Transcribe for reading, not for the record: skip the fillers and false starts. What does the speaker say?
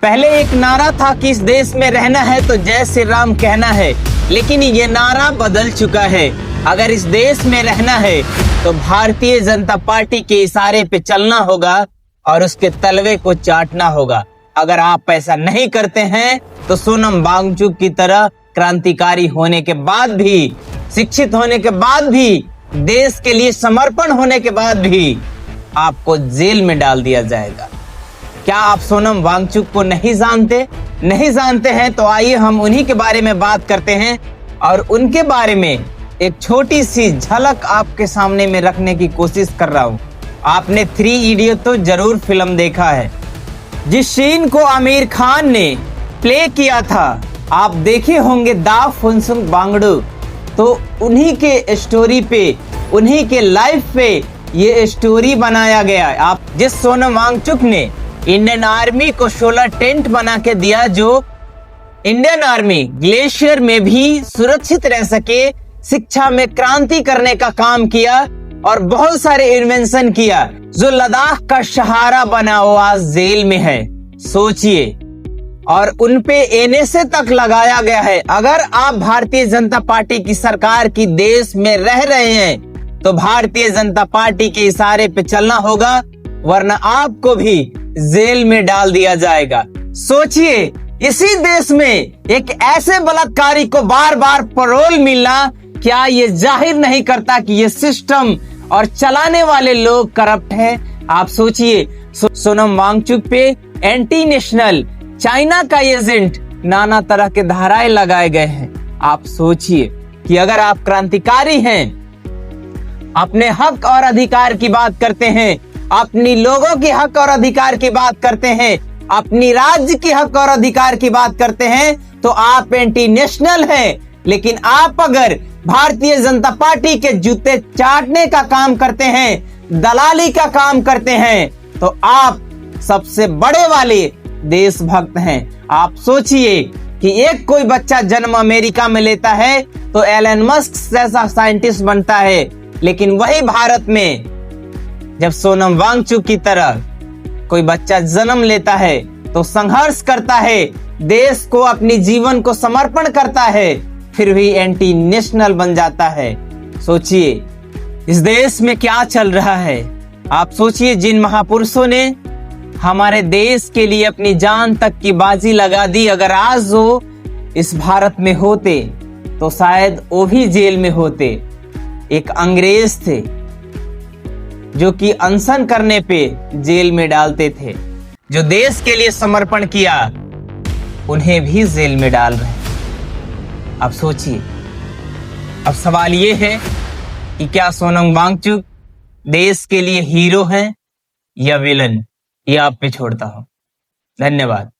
पहले एक नारा था कि इस देश में रहना है तो जय श्री राम कहना है, लेकिन ये नारा बदल चुका है। अगर इस देश में रहना है तो भारतीय जनता पार्टी के इशारे पे चलना होगा और उसके तलवे को चाटना होगा। अगर आप ऐसा नहीं करते हैं तो सोनम वांगचुक की तरह क्रांतिकारी होने के बाद भी, शिक्षित होने के बाद भी, देश के लिए समर्पण होने के बाद भी आपको जेल में डाल दिया जाएगा। क्या आप सोनम वांगचुक को नहीं जानते हैं तो आइए हम उन्हीं के बारे में बात करते हैं और उनके बारे में एक छोटी सी झलक आपके सामने में रखने की कोशिश कर रहा हूं। आपने 3 इडियट तो जरूर फिल्म देखा है, जिस सीन को आमिर खान ने प्ले किया था आप देखे होंगे, दा फुनसुक बांगडू। तो उन्हीं के स्टोरी पे, उन्हीं के लाइफ पे ये स्टोरी बनाया गया। आप जिस सोनम वांगचुक ने इंडियन आर्मी को 16 टेंट बना के दिया, जो इंडियन आर्मी ग्लेशियर में भी सुरक्षित रह सके, शिक्षा में क्रांति करने का काम किया और बहुत सारे इन्वेंशन किया, जो लद्दाख का सहारा बना, वो आज जेल में है। सोचिए, और उनपे एनएसए तक लगाया गया है। अगर आप भारतीय जनता पार्टी की सरकार की देश में रह रहे हैं तो भारतीय जनता पार्टी के इशारे पे चलना होगा, वरना आपको भी जेल में डाल दिया जाएगा। सोचिए, इसी देश में एक ऐसे बलात्कारी को बार बार पैरोल मिलना, क्या ये जाहिर नहीं करता कि ये सिस्टम और चलाने वाले लोग करप्ट हैं? आप सोचिए, सोनम वांगचुक पे एंटी नेशनल, चाइना का एजेंट, नाना तरह के धाराएं लगाए गए हैं। आप सोचिए कि अगर आप क्रांतिकारी हैं, अपने हक और अधिकार की बात करते हैं, अपनी लोगों के हक और अधिकार की बात करते हैं, अपनी राज्य की हक और अधिकार की बात करते हैं, तो आप एंटी नेशनल हैं। लेकिन आप अगर भारतीय जनता पार्टी के जूते चाटने का काम करते हैं, दलाली का काम करते हैं, तो आप सबसे बड़े वाले देशभक्त हैं। आप सोचिए कि एक कोई बच्चा जन्म अमेरिका में लेता है तो एलन मस्क जैसा साइंटिस्ट बनता है, लेकिन वही भारत में जब सोनम वांगचुक की तरह कोई बच्चा जन्म लेता है तो संघर्ष करता है, देश को, अपनी जीवन को समर्पण करता है, फिर भी एंटी नेशनल बन जाता है। सोचिए इस देश में क्या चल रहा है। आप सोचिए, जिन महापुरुषों ने हमारे देश के लिए अपनी जान तक की बाजी लगा दी, अगर आज वो इस भारत में होते तो शायद वो भी जेल में होते। एक अंग्रेज थे जो कि अनशन करने पे जेल में डालते थे, जो देश के लिए समर्पण किया, उन्हें भी जेल में डाल रहे हैं। अब सोचिए, अब सवाल ये है कि क्या सोनम वांगचुक देश के लिए हीरो हैं या विलन? ये आप पे छोड़ता हूं। धन्यवाद।